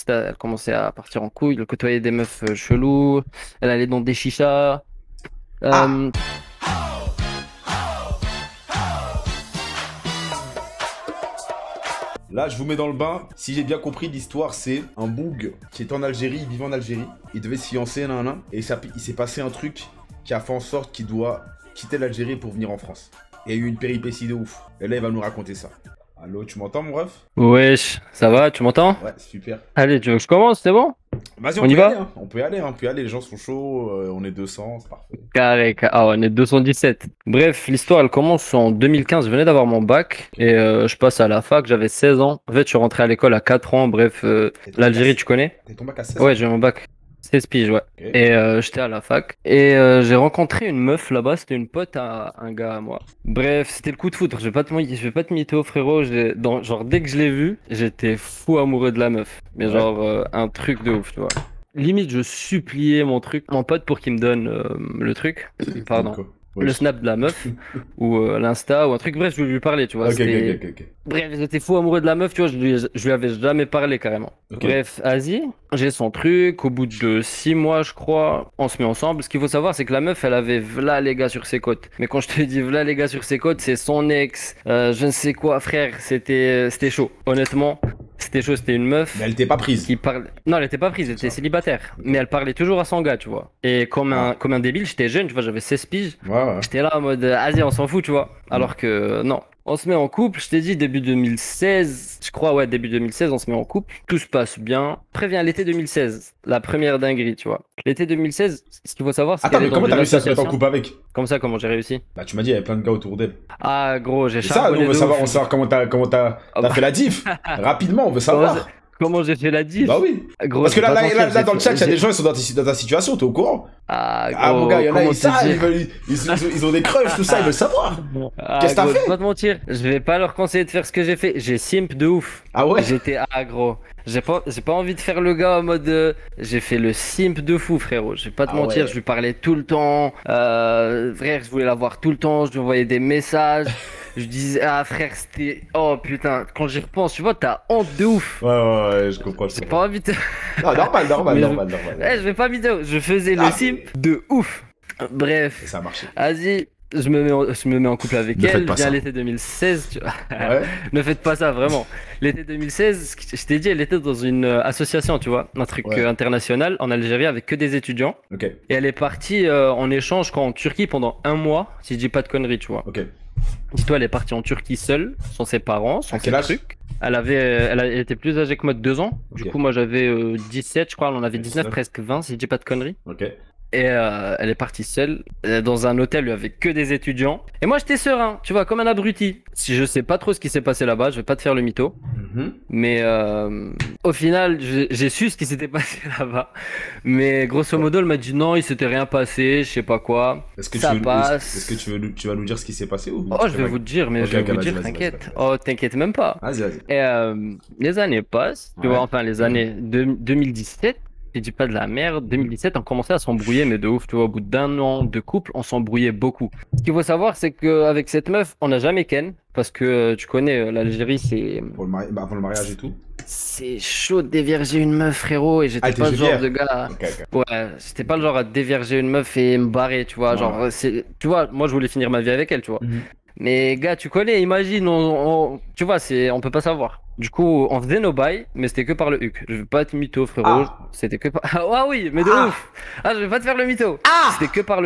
Elle commençait à partir en couille, elle côtoyait des meufs chelous, elle allait dans des chichas. Ah! Euh, Là, je vous mets dans le bain. Si j'ai bien compris, l'histoire, c'est un boug qui était en Algérie, il vivait en Algérie. Il devait se fiancer, nan, et il s'est passé un truc qui a fait en sorte qu'il doit quitter l'Algérie pour venir en France. Il y a eu une péripétie de ouf. Et là, il va nous raconter ça. Allô, tu m'entends, mon ref? Wesh, ça va, tu m'entends? Ouais, super. Allez, tu veux que je commence, c'est bon? Vas-y, On y va? On peut y aller, hein. On peut y aller. Les gens sont chauds. On est 200, c'est parfait. Carré, ah, on est 217. Bref, l'histoire elle commence en 2015. Je venais d'avoir mon bac et je passe à la fac. J'avais 16 ans. En fait, je suis rentré à l'école à 4 ans. Bref, l'Algérie, tu connais? T'es tombé à 16 ans? Ouais, j'ai mon bac. 16 piges, ouais. Ok. Et j'étais à la fac. Et j'ai rencontré une meuf là-bas. C'était une pote à un gars à moi. Bref, c'était le coup de foudre. Je vais pas te mytho, frérot. Genre, dès que je l'ai vue, j'étais fou amoureux de la meuf. Mais Ouais. genre, un truc de ouf, tu vois. Limite, je suppliais mon pote pour qu'il me donne le truc. Pardon. Quoi? Le Wesh. snap de la meuf ou l'insta ou un truc. Bref, je voulais lui parler, tu vois. Ok, ok, ok, ok. Bref, j'étais fou amoureux de la meuf, tu vois. Je lui avais jamais parlé carrément. Ok. Bref, Asie, j'ai son truc. Au bout de 6 mois, je crois, on se met ensemble. Ce qu'il faut savoir, c'est que la meuf, elle avait v'là les gars sur ses côtes. Mais quand je te dis v'là les gars sur ses côtes, c'est son ex, je ne sais quoi, frère. C'était chaud. Honnêtement, c'était chaud. C'était une meuf Mais elle t'est pas prise. qui parle. Non, elle était pas prise, elle était Ça. célibataire. Mais elle parlait toujours à son gars, tu vois. Et Ah. comme un débile, j'étais jeune, tu vois, j'avais 16 piges. Ouais, ouais. J'étais là en mode, vas-y, on s'en fout, tu vois. Alors que non. On se met en couple, je t'ai dit début 2016, je crois, ouais, début 2016, on se met en couple, tout se passe bien. Après vient l'été 2016, la première dinguerie, tu vois. L'été 2016, ce qu'il faut savoir, c'est Attends, qu'elle est mais dans comment une t'as réussi à se mettre en association. couple avec? Comme ça, comment j'ai réussi? Bah, tu m'as dit, il y avait plein de gars autour d'elle. Ah, gros, j'ai C'est ça, nous, charbonné on veut de savoir, ouf. on veut savoir Ah t'as bah, fait la diff. Rapidement, on veut comment savoir. comment j'ai fait la diff? Bah oui. Gros, Parce je que vais là, pas là, te là, mentir, là, dans le chat, il y a des gens, ils sont dans ta situation, t'es au courant? Ah, Ah, mon gars, gros, il y en a, comment ils te savent, dire? ils ont des crushs, tout ça, ils veulent savoir. Ah, Qu'est-ce que t'as gros, je vais fait? pas te mentir, je vais pas leur conseiller de faire ce que j'ai fait. J'ai simp de ouf. Ah ouais? J'étais gros. J'ai pas envie de faire le gars en mode. J'ai fait le simp de fou, frérot. Je vais pas te Ah mentir, ouais. je lui parlais tout le temps. Frère, je voulais la voir tout le temps. Je lui envoyais des messages. Je disais, ah frère, c'était. Oh putain, quand j'y repense, tu vois, t'as honte de ouf. Ouais, ouais, ouais, je comprends, je J'ai comprends. pas envie de. Non, normal, normal, Mais normal, je... normal. je vais pas vidéo. Je faisais le Ah, simp de ouf. Et Bref, ça a marché. vas-y. Je me mets en couple avec Ne faites elle, pas vient ça. l'été 2016, tu vois. Ouais? Ne faites pas ça, vraiment. L'été 2016, je t'ai dit, elle était dans une association, tu vois, un truc Ouais. international en Algérie avec que des étudiants. Ok, Et elle est partie en échange en Turquie pendant un mois, si je dis pas de conneries, tu vois. ok. Dis-toi, elle est partie en Turquie seule, sans ses parents, sans À ses quel âge? trucs. Elle était plus âgée que moi de 2 ans. Du Ok. coup, moi j'avais 17, je crois, elle en avait 19, 19. presque 20, si je dis pas de conneries. Ok. Et elle est partie seule dans un hôtel où il y avait que des étudiants. Et moi j'étais serein, tu vois, comme un abruti. Si je sais pas trop ce qui s'est passé là-bas, je vais pas te faire le mytho. Mhm. Mais au final, j'ai su ce qui s'était passé là-bas. Mais grosso modo, elle m'a dit non, il s'était rien passé, je sais pas quoi. Est-ce que Ça est-ce que passe. tu vas nous dire ce qui s'est passé ou Oh, je vais vous dire, mais Ok, je vais ok, vous vas-y, dire, vas-y, t'inquiète. vas-y, vas-y. Oh, t'inquiète même pas. Vas-y, vas-y. Et les années passent, tu Ouais. vois, enfin les années 2017, je dis pas de la merde, 2017, on commençait à s'embrouiller, mais de ouf, tu vois, au bout d'un an de couple, on s'embrouillait beaucoup. Ce qu'il faut savoir, c'est qu'avec cette meuf, on n'a jamais ken, parce que tu connais, l'Algérie, Pour avant le mariage et tout. c'est chaud de dévierger une meuf, frérot, et Ah, j'étais t'es pas le genre geôlière. de gars. Ok, ok. Ouais, j'étais pas le genre à dévierger une meuf et me barrer, tu vois, Ouais. genre, tu vois, moi je voulais finir ma vie avec elle, tu vois. Mhm. Mais gars, tu connais, imagine, tu vois, on peut pas savoir. Du coup, on faisait nos bails, mais c'était que par le huc. Je veux pas être mytho, frérot. Ah. C'était que par. Ah oui, mais de Ah. ouf. Ah, je vais pas te faire le mytho. Ah. C'était que par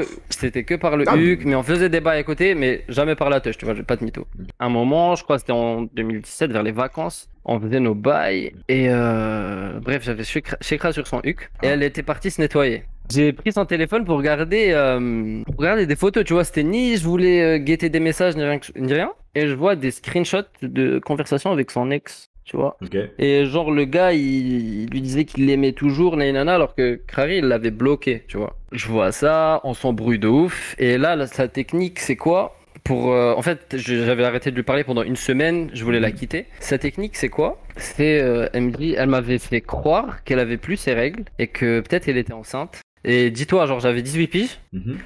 le Ah, huc, mais on faisait des bails à côté, mais jamais par la touche, tu vois, je vais pas te mytho. Un moment, je crois que c'était en 2017, vers les vacances, on faisait nos bails, et bref, j'avais Shekra sur son huc, et Ah. elle était partie se nettoyer. J'ai pris son téléphone pour regarder des photos, tu vois, c'était ni je voulais guetter des messages ni rien, et je vois des screenshots de conversations avec son ex, tu vois. Ok. Et genre le gars, il lui disait qu'il l'aimait toujours, nanana, alors que Krari, il l'avait bloqué, tu vois. Je vois ça, on s'embrouille de ouf, et là, sa technique, c'est quoi? En fait, j'avais arrêté de lui parler pendant une semaine, je voulais la quitter. Sa technique, c'est quoi? Elle m'avait fait croire qu'elle avait plus ses règles et que peut-être elle était enceinte. Et dis-toi, genre j'avais 18 piges. Mhm.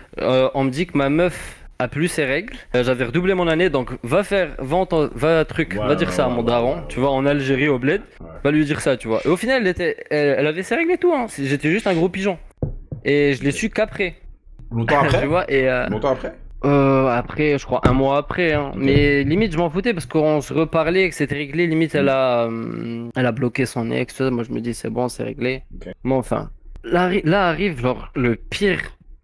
On me dit que ma meuf a plus ses règles. J'avais redoublé mon année, donc va dire ça à mon daron, tu vois, en Algérie au bled, va lui dire ça, tu vois. Et au final, elle avait ses règles et tout, hein. J'étais juste un gros pigeon. Et je l'ai su qu'après. Longtemps après? Tu vois, et Longtemps après? après, je crois un mois après, hein. Ok. Mais limite, je m'en foutais parce qu'on se reparlait, que c'était réglé. Limite, elle a bloqué son ex, tout ça. Moi, je me dis, c'est bon, c'est réglé. Ok. Bon, enfin, là arrive genre le pire.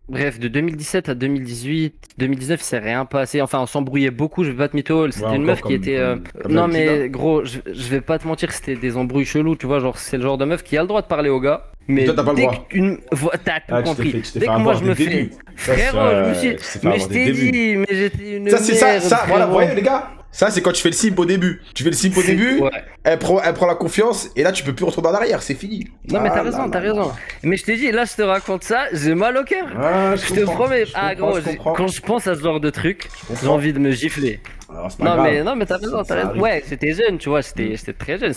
Bref, de 2017 à 2018, 2019, c'est rien passé. Enfin, on s'embrouillait beaucoup, je vais pas te mytho. C'était une encore meuf qui était. comme Non, d'habitude, hein. mais gros, je vais pas te mentir, c'était des embrouilles chelous, tu vois. Genre, c'est le genre de meuf qui a le droit de parler aux gars. Et Mais toi, t'as pas le dès droit. qu'une. T'as tout Ah, compris. tu t'es Dès fait que moi avoir je dès me le fais. début. Frérot, je me suis. Tu t'es fait Mais avoir je dès le t'ai début. dit, mais j'étais une Ça, c'est merde. ça, voilà, vous frérot. voyez, les gars? Ça, c'est quand tu fais le simp au début. Tu fais le simp au C'est- début, ouais. elle prend la confiance, et là, tu peux plus retourner en arrière, c'est fini. Non, mais Ah t'as là raison, là t'as là. raison. Mais je t'ai dit, là, je te raconte ça, j'ai mal au cœur. Ah, Je te promets. Ah, gros, je comprends. quand je pense à ce genre de truc, j'ai comprends. envie de me gifler. Alors, c'est pas grave. Non, mais t'as raison, Ça t'as raison. arrive. Ouais, c'était jeune, tu vois, Mm. j'étais très jeune,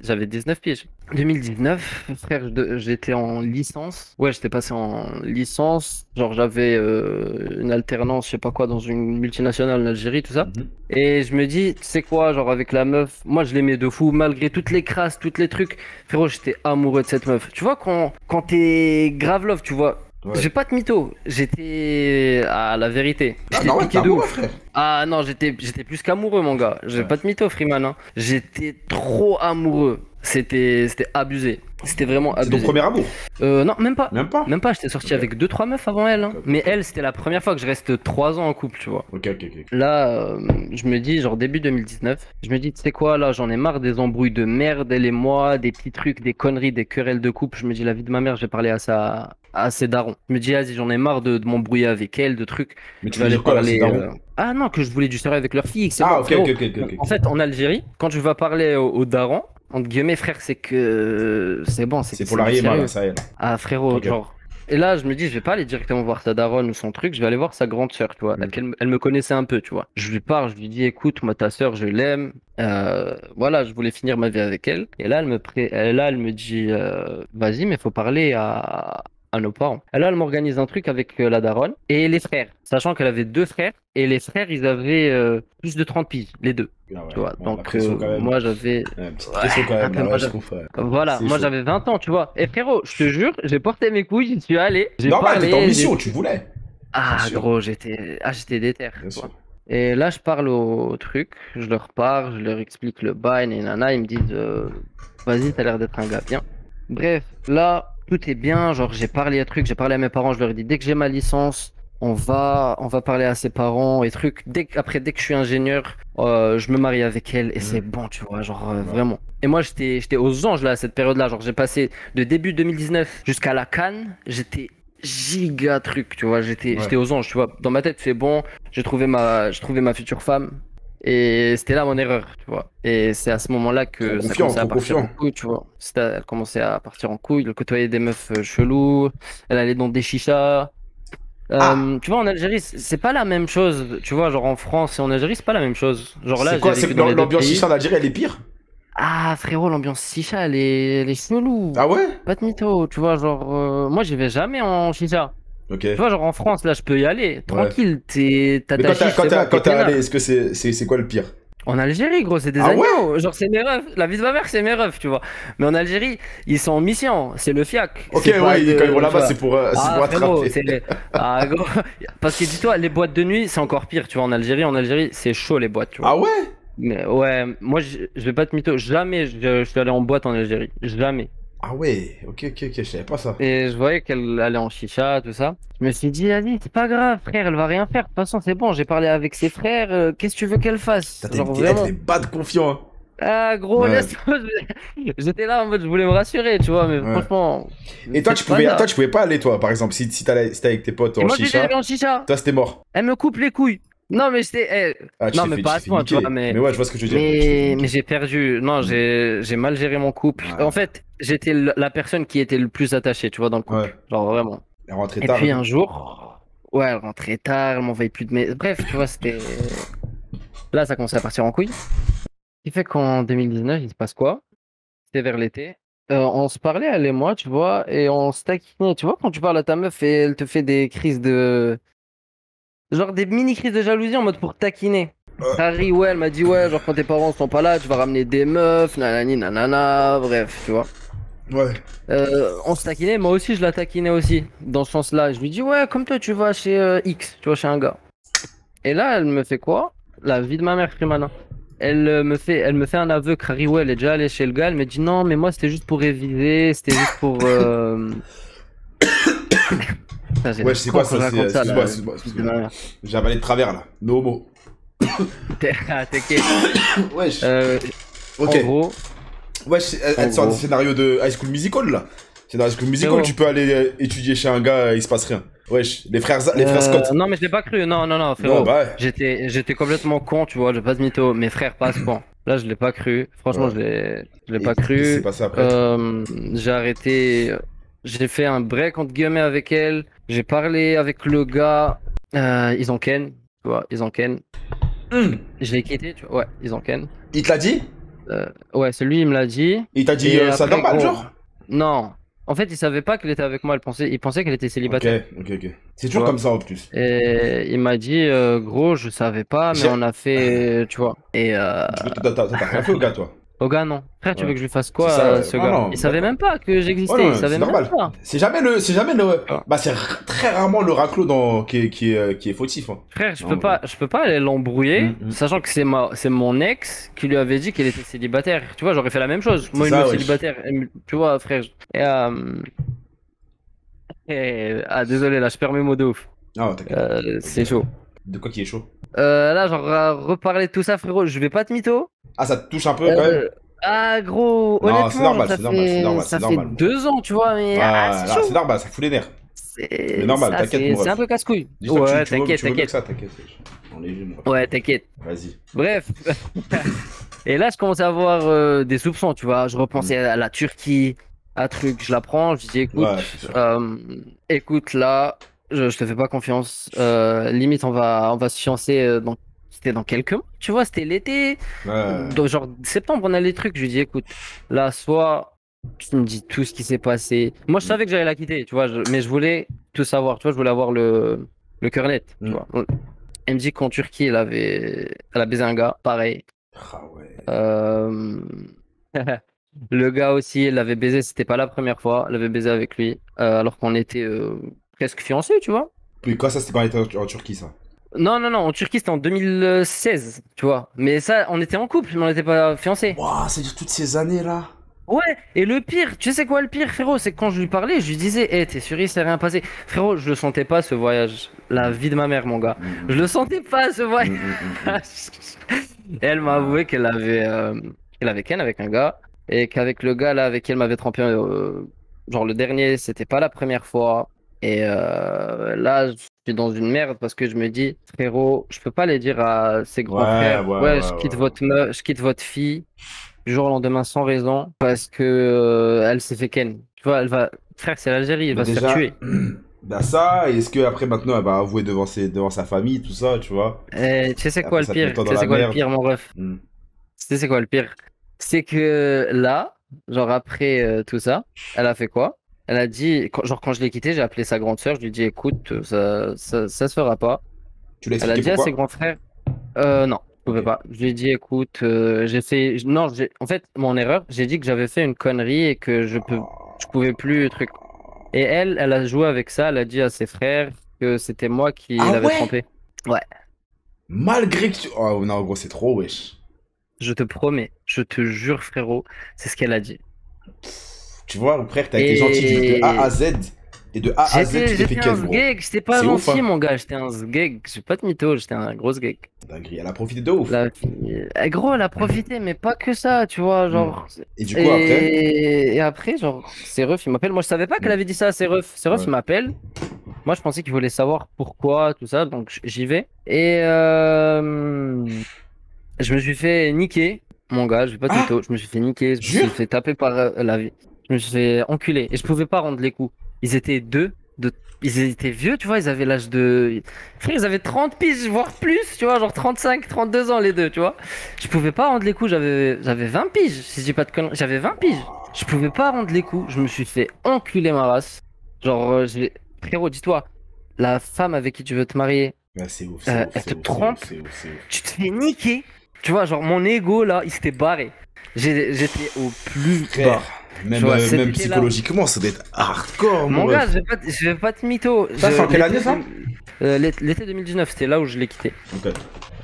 j'avais 19 piges. 2019, frère, j'étais en licence. Ouais, j'étais passé en licence. Genre, j'avais une alternance, je sais pas quoi, dans une multinationale en Algérie, tout ça. Mhm. Et je me dis, tu sais quoi, genre, avec la meuf, moi, je l'aimais de fou, malgré toutes les crasses, tous les trucs. Frérot, j'étais amoureux de cette meuf. Tu vois, quand t'es grave love, tu vois. Ouais. Je vais pas te mytho, j'étais à la vérité. Ah, J'étais non, ouais, piqué t'es de amoureux, ouf. frère. Ah non, j'étais plus qu'amoureux, mon gars. Je vais Ouais. pas te mytho, Freeman, hein. J'étais trop amoureux. C'était abusé. C'était vraiment C'est ton abusé. premier amour. Non, même pas. Même pas? Même pas, j'étais sorti Ok. avec 2-3 meufs avant elle, hein. Ok, ok, Mais ok. elle, c'était la première fois que je reste 3 ans en couple, tu vois. Ok, ok, ok. Là, je me dis, genre début 2019, je me dis, tu sais quoi, là, j'en ai marre des embrouilles de merde, elle et moi, des petits trucs, des conneries, des querelles de couple. Je me dis, la vie de ma mère, j'ai parlé à ses darons. Je me dis, vas-y, j'en ai marre de m'embrouiller avec elle, de trucs. Mais tu Je vais veux aller dire quoi, là, c'est parler. daron? Ah non, que je voulais du sérieux avec leur fille, c'est Ah, bon, ok, frérot. ok, ok, ok. En fait, en Algérie, quand tu vas parler aux darons, entre guillemets, frère, c'est que c'est bon, C'est pour du l'arié sérieux. mal, ça y est. Ah, frérot, Ok. genre. Et là, je me dis, je vais pas aller directement voir sa daronne ou son truc, je vais aller voir sa grande sœur, tu vois. Mm. Elle me connaissait un peu, tu vois. Je lui parle, je lui dis, écoute, moi, ta sœur, je l'aime. Voilà, je voulais finir ma vie avec elle. Et là, elle me dit, vas-y, mais faut parler à nos parents. Et là, elle m'organise un truc avec la daronne et les frères. Sachant qu'elle avait 2 frères, et les frères, ils avaient plus de 30 piges, les deux. Ah ouais. Tu vois. Bon, la Donc, pression quand même. moi, j'avais. Ouais, petite Ouais, pression quand un même, peu, là, moi, ouais, je trouve. voilà, C'est moi chaud. j'avais 20 ans, tu vois. Et frérot, je te jure, j'ai porté mes couilles, j'y suis allé, j'ai Normal, t'étais en parlé, mission, tu voulais. Ah Bien sûr. gros, j'étais déter, Bien tu vois. sûr. Et là, je parle au truc, je leur parle, je leur explique le bail, et nana, ils me disent, vas-y, t'as l'air d'être un gars bien. Bref, là, tout est bien, genre j'ai parlé à truc, j'ai parlé à mes parents, je leur ai dit, dès que j'ai ma licence, on va parler à ses parents et trucs. Dès que je suis ingénieur, je me marie avec elle et c'est bon, tu vois, genre vraiment. Et moi, j'étais aux anges là à cette période-là. Genre, j'ai passé de début 2019 jusqu'à la Cannes. J'étais giga truc, tu vois. J'étais aux anges, tu vois. Dans ma tête, c'est bon. J'ai trouvé ma future femme. Et c'était là mon erreur, tu vois. Et c'est à ce moment-là que Trop ça confiant, commençait à trop partir en confiant. couille, tu vois. Elle commençait à partir en couille. Elle côtoyait des meufs chelous. Elle allait dans des chichas. Ah! Tu vois, en Algérie, c'est pas la même chose. Tu vois, genre en France et en Algérie, c'est pas la même chose. Genre là, C'est j'ai quoi? vécu dans les deux L'ambiance pays. chicha en Algérie, elle est pire? Ah, frérot, l'ambiance chicha, elle est chelou. Ah ouais? Pas de mytho, tu vois, genre, moi, j'y vais jamais en chicha. Ok. Tu vois, genre en France, là, je peux y aller. Tranquille, t'as Mais ta chiche, c'est bon, quand t'es t'es peinard. allé, est-ce que c'est quoi le pire? En Algérie, gros, c'est des Ah ouais? agneaux. Genre, c'est mes refs. La vie de ma mère, c'est mes refs, tu vois. Mais en Algérie, ils sont en mission. C'est le FIAC. Ok, C'est pas ouais, quand ils vont tu là-bas, vois. c'est pour Ah, frérot, attraper. Ah, gros. Parce que dis-toi, les boîtes de nuit, c'est encore pire, tu vois. En Algérie, c'est chaud, les boîtes, tu vois. Ah ouais? Mais ouais, moi, je vais pas te mytho. Jamais je suis allé en boîte en Algérie. Jamais. Ah ouais, ok, je savais pas ça. Et je voyais qu'elle allait en chicha, tout ça. Je me suis dit, allez, c'est pas grave, frère, elle va rien faire. De toute façon, c'est bon, j'ai parlé avec ses frères. Qu'est-ce que tu veux qu'elle fasse? Genre, vraiment. T'es bas de confiant. Hein. Ah, gros, Ouais. laisse-moi. J'étais là en mode, je voulais me rassurer, tu vois, mais Ouais. franchement. Et toi, c'est pas ça. tu pouvais pas aller, toi, par exemple, si t'étais avec tes potes Et en moi, j'étais chicha, allé en chicha. toi, c'était mort. Elle me coupe les couilles. Non, mais c'était. Ah, Non, mais pas à ce point, tu vois, Mais ouais, je vois ce que je veux dire. Tu t'es fait Mais niquer. j'ai perdu. Non, j'ai mal géré mon couple. Ouais. En fait, j'étais la personne qui était le plus attachée, tu vois, dans le couple. Ouais. Genre, vraiment. Elle est rentrée Et tard. puis un jour, ouais, elle rentrait tard, elle m'envoyait plus de mails. Bref, tu vois, c'était. Là, ça commençait à partir en couille. Ce qui fait qu'en 2019, il se passe quoi? C'était vers l'été. On se parlait, elle et moi, tu vois, et on se taquinait. Tu vois, quand tu parles à ta meuf et elle te fait des crises Genre des mini crises de jalousie en mode pour taquiner. Harry, ouais, elle m'a dit, ouais, genre quand tes parents sont pas là, tu vas ramener des meufs, nanani, nanana, bref, tu vois. Ouais. On se taquinait, moi aussi je la taquinais aussi, dans ce sens-là. Je lui dis, ouais, comme toi, tu vas chez X, tu vois, chez un gars. Et là, elle me fait quoi? La vie de ma mère, Frimana. Elle me fait un aveu que Harry, ouais, elle est déjà allée chez le gars. Elle me dit, non, mais moi, c'était juste pour réviser, c'était juste pour. Putain, j'ai Ouais, l'air je sais con quoi quand ça, je c'est. raconte ça, Excuse-moi, la excuse-moi, vie de ma excuse-moi. mère. J'ai avalé de travers là. No homo. Ah, t'inquiète. Wesh. Euh, Ok. en gros, Wesh, en elle sort des gros. scénarios de High School Musical là. C'est dans High School Musical, Frérot. tu peux aller étudier chez un gars, il se passe rien. Wesh, les frères Scott. Non, mais je l'ai pas cru. Non, non, non, Non, frérot. bah ouais. J'étais complètement con, tu vois. Je vais pas de mytho. Mes frères passent point. Là, je l'ai pas cru. Franchement, Ouais. je l'ai Et pas qu'est-ce qui s'est cru. passé après? J'ai arrêté. J'ai fait un break entre guillemets avec elle. J'ai parlé avec le gars. Ils ont ken, tu vois. Ils ont ken. Hmm. Je l'ai quitté, tu vois. Ouais, ils ont ken. Il te l'a dit? Ouais, c'est lui, il me l'a dit. Il t'a dit Et ça après, normal, gros. genre? Non. En fait, il savait pas qu'elle était avec moi. Il pensait qu'elle était Ok, célibataire. ok, ok. C'est Tu toujours vois. comme ça en plus. Et il m'a dit, gros, je savais pas, mais J'ai- on a fait, tu vois. Et Du coup, t'as rien fait au gars, toi. au gars, non. Frère, tu veux Ouais. que je lui fasse C'est quoi, ça, ouais. ce Non, gars? non, Il savait d'accord. même pas que Ouais, j'existais, il non, savait c'est même normal. pas. C'est jamais le. Tu vois. Bah, c'est très rarement le raclo qui est fautif. Hein. Frère, En vrai. je peux pas aller l'embrouiller, Mm, mm. sachant que c'est mon ex qui lui avait dit qu'elle était célibataire. Tu vois, j'aurais fait la même chose. C'est Moi, une ça, meuf wesh. célibataire, tu vois, frère. Désolé, là, je perds mes mots de ouf. Ah, t'inquiète. C'est chaud. De quoi qui est chaud? Là, genre, reparler de tout ça, frérot, je vais pas te mytho. Ah, ça te touche un peu quand même? Euh, Gros, Non, c'est honnêtement, genre, normal, c'est normal, c'est normal, c'est ça fait normal. 2 ans, tu vois, mais Ah, c'est là, c'est chaud. normal, ça fout les nerfs. Mais normal, t'inquiète, mon C'est un ref. peu casse-couille. Dis-toi que Ouais, tu veux, t'inquiète, tu veux mieux que t'inquiète. ça, t'inquiète. Wesh. On est vieux, mon ref. Ouais, t'inquiète. Vas-y. Bref. Et là, je commence à avoir des soupçons, tu vois. Je Mm. repensais à la Turquie, à truc. Je la prends, je dis, Ouais, c'est sûr. écoute, là, je te fais pas confiance. Limite, on va se fiancer c'était dans quelques mois, tu vois, c'était l'été. Ouais. Donc, genre, septembre, on a les trucs. Je lui dis, écoute, là, soit tu me dis tout ce qui s'est passé. Moi, je Mm. savais que j'allais la quitter, tu vois, mais je voulais tout savoir, tu vois, je voulais avoir le cœur net, tu Mm. vois. Elle me dit qu'en Turquie, elle a baisé un gars, pareil. Ah ouais. Euh, Le gars aussi, elle l'avait baisé, c'était pas la première fois, elle avait baisé avec lui, alors qu'on était presque fiancés, tu vois. Puis quoi, ça, c'était pas en Turquie, ça? Non, non, non, en Turquie, c'était en 2016, tu vois. Mais ça, on était en couple, mais on n'était pas fiancés. Waouh, c'est toutes ces années-là. Ouais, et le pire, tu sais quoi le pire, frérot, c'est que quand je lui parlais, je lui disais, eh, t'es sûr, il s'est rien passé. Frérot, je le sentais pas ce voyage. La vie de ma mère, mon gars. Mm, Je le sentais pas ce mm, voyage. mm, mm, mm. Et elle m'a avoué qu'elle avait ken avec un gars, et qu'avec le gars là avec qui elle m'avait trompé, genre le dernier, c'était pas la première fois. Et là, je suis dans une merde parce que je me dis, frérot, je peux pas aller dire à ses grands Ouais, frères, ouais, ouais, ouais, je quitte ouais. votre meuf, je quitte votre fille du jour au lendemain sans raison parce que elle s'est fait ken. Tu vois, frère, c'est l'Algérie, elle Mais va se faire déjà, tuer. bah ça, et est-ce que après maintenant elle va avouer devant sa famille, tout ça, tu vois? Et tu sais c'est Et quoi après le ça te met pire? toi Tu dans sais la c'est quoi le merde. pire, mon ref? Mm. Tu sais c'est quoi le pire? C'est que là, genre après tout ça, elle a fait quoi? Elle a dit, genre quand je l'ai quitté, j'ai appelé sa grande sœur, je lui ai dit, écoute, ça se fera pas. Tu l'as Elle a expliqué dit à ses pourquoi? grands frères, non, je Ok. pouvais pas. Je lui ai dit, écoute, non, en fait, mon erreur, j'ai dit que j'avais fait une connerie et que je pouvais plus, truc. Et elle a joué avec ça, elle a dit à ses frères que c'était moi qui Ah l'avais ouais? trompé. Ouais, Malgré que tu... Oh non, gros, c'est trop, wesh. je te promets, je te jure, frérot, c'est ce qu'elle a dit. Tu vois, frère, t'as été gentil de A à Et Z. Et de A à Z, tu t'es fait j'étais un ken, gros. sgeg, j'étais pas C'est ouf, gentil, hein. mon gars, j'étais un sgeg, j'ai pas de mytho, j'étais un gros sgeg. Dinguerie, elle a profité de ouf. Gros, elle a profité, mais pas que ça, tu vois, Mm. genre. Et du coup, après? Et après, genre, ses refs, il m'appelle. Moi, je savais pas qu'elle Mm. avait dit ça à ses refs. Ses refs, Ouais. il m'appelle. Moi, je pensais qu'il voulait savoir pourquoi, tout ça, donc j'y vais. Et je me suis fait niquer, mon gars, je vais pas te Ah, mytho. Je me suis fait niquer, je me suis jure? fait taper par la vie. Je me suis fait enculer. Et je pouvais pas rendre les coups. Ils étaient deux. Ils étaient vieux, tu vois, ils avaient l'âge de. Frère, ils avaient 30 piges, voire plus, tu vois, genre 35, 32 ans les deux, tu vois. Je pouvais pas rendre les coups, j'avais 20 piges, si je dis pas de conneries. J'avais 20 piges. Je pouvais pas rendre les coups, je me suis fait enculer ma race. Genre, frérot, dis-toi, la femme avec qui tu veux te marier, Ouais, c'est ouf, c'est ouf, Elle c'est te ouf, trompe, c'est ouf, c'est ouf. tu te fais niquer. Tu vois, genre mon ego là, il s'était barré. J'étais au plus Frère, bas. Tu même, vois, cet même été-là. psychologiquement, ça doit être hardcore, mon Mon gars, ref. je vais pas te mytho. Ça, c'est en quelle année, ça? L'été 2019, c'était là où je l'ai quitté. Ok.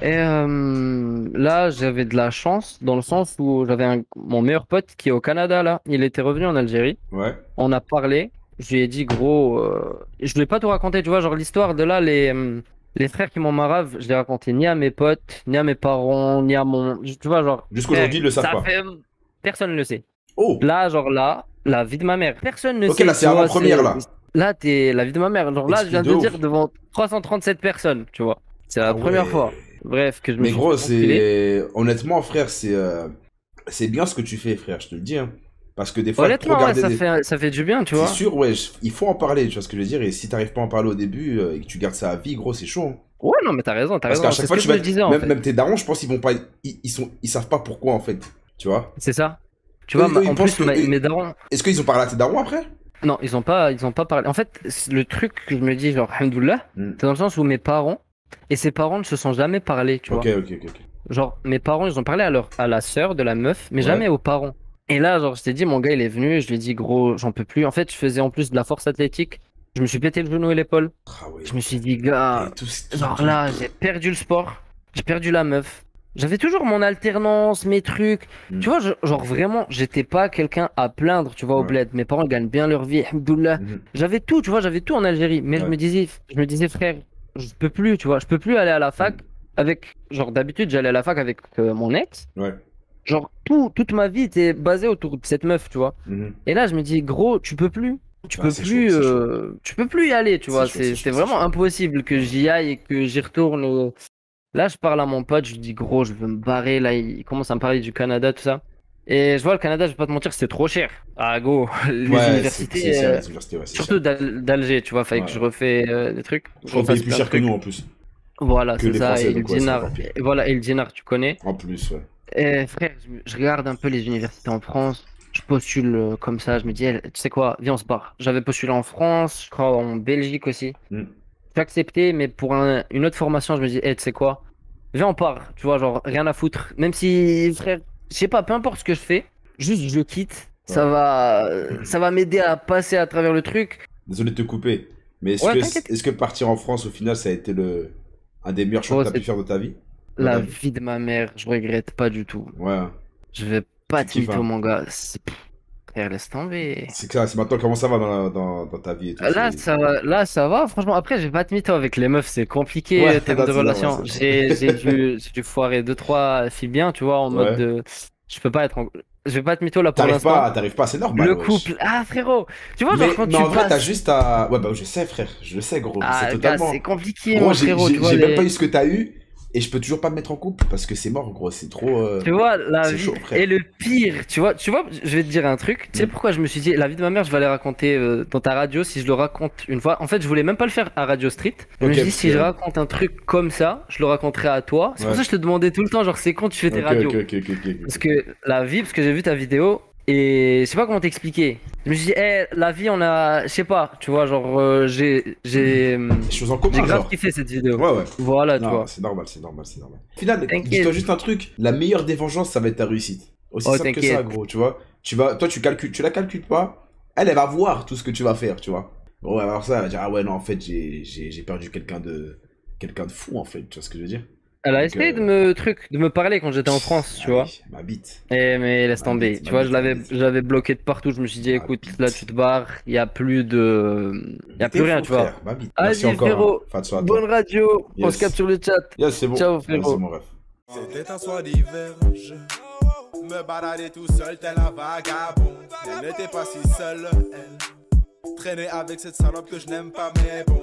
Et là, j'avais de la chance dans le sens où j'avais mon meilleur pote qui est au Canada là. Il était revenu en Algérie. Ouais. On a parlé. Je lui ai dit, gros, je voulais pas tout raconter, tu vois, genre l'histoire de là, les frères qui m'ont marave, je l'ai raconté ni à mes potes, ni à mes parents, ni à mon. Tu vois, genre, frère, Jusqu'aujourd'hui, ils le savent ça pas. fait. Personne ne le sait. Oh! Là, genre là, la vie de ma mère, personne ne Ok, sait. là, c'est Tu vois, avant-première, là. là, t'es la vie de ma mère. Genre là, je Explique viens de de ouf. dire devant 337 personnes, tu vois. C'est la Ah première ouais. fois. Bref, que je me Mais suis gros, fait enculer. c'est. Honnêtement, frère, c'est bien ce que tu fais, frère, je te le dis. Hein. Parce que des fois, trop Honnêtement, ouais, garder des. ça fait du bien, tu C'est vois. sûr, ouais, il faut en parler, tu vois ce que je veux dire. Et si t'arrives pas à en parler au début et que tu gardes ça à vie, gros, c'est chaud. Hein. Ouais, non, mais t'as raison, t'as Parce qu'à raison. chaque C'est ce fois, que tu je vas. me disais en Même, fait. même tes darons, je pense qu'ils vont pas. Ils savent pas pourquoi, en fait. Tu vois. C'est ça. Tu Eux, vois, eux, ils en pensent plus, que. mes darons. Est-ce qu'ils ont parlé à tes darons après? Non, ils ont pas parlé. En fait, le truc que je me dis, genre, alhamdoulilah, Hmm. c'est dans le sens où mes parents et ses parents ne se sont jamais parlé, tu Ok, vois. ok, ok, ok. Genre, mes parents, ils ont parlé à la sœur de la meuf, mais Ouais. jamais aux parents. Et là, genre, je t'ai dit, mon gars, il est venu, je lui ai dit, gros, j'en peux plus. En fait, je faisais en plus de la force athlétique. Je me suis pété le genou et l'épaule. Ah ouais. Je me suis dit, gars, Et genre là, j'ai perdu le sport, j'ai perdu la meuf. J'avais toujours mon alternance, mes trucs. Hmm. Tu vois, genre vraiment, j'étais pas quelqu'un à plaindre, tu vois, au Ouais. bled. Mes parents gagnent bien leur vie, alhamdoulilah. Mhm. J'avais tout, tu vois, j'avais tout en Algérie. Mais Ouais. je me disais, frère, je peux plus, tu vois, je peux plus aller à la fac avec, genre d'habitude, j'allais à la fac avec mon ex. Ouais. Genre, toute ma vie était basée autour de cette meuf, tu vois. Mhm. Et là, je me dis, gros, tu peux plus. Tu Ah, peux c'est plus, chaud, c'est chaud. tu peux plus y aller, tu C'est vois. chaud, c'est chaud, C'était c'est vraiment chaud. impossible que j'y aille et que j'y retourne. Là, je parle à mon pote, je lui dis, gros, je veux me barrer. Là, il commence à me parler du Canada, tout ça. Et je vois le Canada, je vais pas te mentir, c'était trop cher. Ah, go, les Ouais, universités, c'est cher, les universités, ouais, c'est surtout cher. d'Alger, tu vois, fallait Ouais. que je refais des trucs. Je Je crois qu'on paye refasse plus plein de cher que trucs. nous en plus. Voilà, Que c'est les ça. Français, Et le donc ouais, c'est dinar, encore pire. et voilà, et le dinar, tu connais. En plus, ouais. Et frère, je regarde un peu les universités en France. Je postule comme ça. Je me dis, tu sais quoi, viens, on se barre. J'avais postulé en France, je crois en Belgique aussi. Mm. J'ai accepté, mais pour une autre formation, je me dis, tu sais quoi, viens, on part. Tu vois, genre, rien à foutre. Même si, frère, je sais pas, peu importe ce que je fais, juste je le quitte. Ouais. Ça va m'aider à passer à travers le truc. Désolé de te couper, mais Ouais, t'inquiète. est-ce que partir en France, au final, ça a été un des meilleurs choix Oh, que tu as pu c'est faire de ta vie? Dans la ta vie. vie de ma mère, je regrette pas du tout. Ouais. Je vais pas Tu te kiffes, mytho, hein. mon gars. Frère, laisse tomber. C'est que ça, c'est maintenant comment ça va dans ta vie et tout. Là, ça va. Franchement, après, je vais pas te mytho avec les meufs, c'est compliqué, Ouais, thème là, de c'est normal, relation. c'est normal. J'ai dû foirer deux, trois filles bien, tu vois, en mode Ouais. de. Je peux pas être je vais pas te mytho là pour l'instant. T'arrives pas, c'est normal, Le wesh. couple. Ah, frérot. Tu vois, genre, quand Mais tu en vrai, t'as passes. juste à. Ouais, bah, je sais, frère. Je le sais, gros. C'est Ah, gars, totalement. c'est compliqué, Gros, mon frérot. Tu vois, j'ai même pas eu ce que t'as eu et je peux toujours pas me mettre en couple parce que c'est mort, gros. C'est trop. tu vois, la C'est vie. chaud, frère. Et le pire, tu vois, je vais te dire un truc. Tu sais pourquoi je me suis dit, la vie de ma mère, je vais aller raconter dans ta radio si je le raconte une fois. En fait, je voulais même pas le faire à Radio Street. Je me Ok, suis dit, parce si que- je raconte un truc comme ça, je le raconterai à toi. C'est pour Ouais. ça que je te demandais tout le temps, genre, c'est quand tu fais tes Ok, radios. ok. Parce que la vie, parce que j'ai vu ta vidéo et je sais pas comment t'expliquer. Je me suis dit, la vie, on a. Je sais pas, tu vois, genre, j'ai Choses en commun, grave genre. kiffé cette vidéo. Ouais, ouais. Voilà, tu Non, vois. c'est normal, c'est normal, c'est normal. Au final, T'inquiète. dis-toi juste un truc. La meilleure des vengeances, ça va être ta réussite. Aussi Oh, simple que t'inquiète. ça, gros, tu vois. Toi, tu la calcules pas. Elle va voir tout ce que tu vas faire, tu vois. Bon, alors ça, elle va dire, ah ouais, non, en fait, j'ai perdu quelqu'un de fou, en fait. Tu vois ce que je veux dire? Elle a Donc, essayé de me parler quand j'étais en France, tu vois. oui, ma bite. Mais laisse Ma tomber. bite, Tu ma vois, bite, ma bite. je l'avais bloqué de partout. Je me suis dit, Ma écoute, bite. là tu te barres, il y a plus de, il y a T'es plus rien, fou, tu vois. frère, ma bite. Merci Allez, encore. frérot. Hein. Fin de soirée à toi. Bonne radio. On Yes. se capte sur le chat. Yes, c'est bon. Ciao, frérot. Vas-y, mon ref. C'était un soir d'hiver, je me baladais tout seul tel un vagabond. Elle n'était pas si seule, elle traînait avec cette salope que je n'aime pas, mais bon.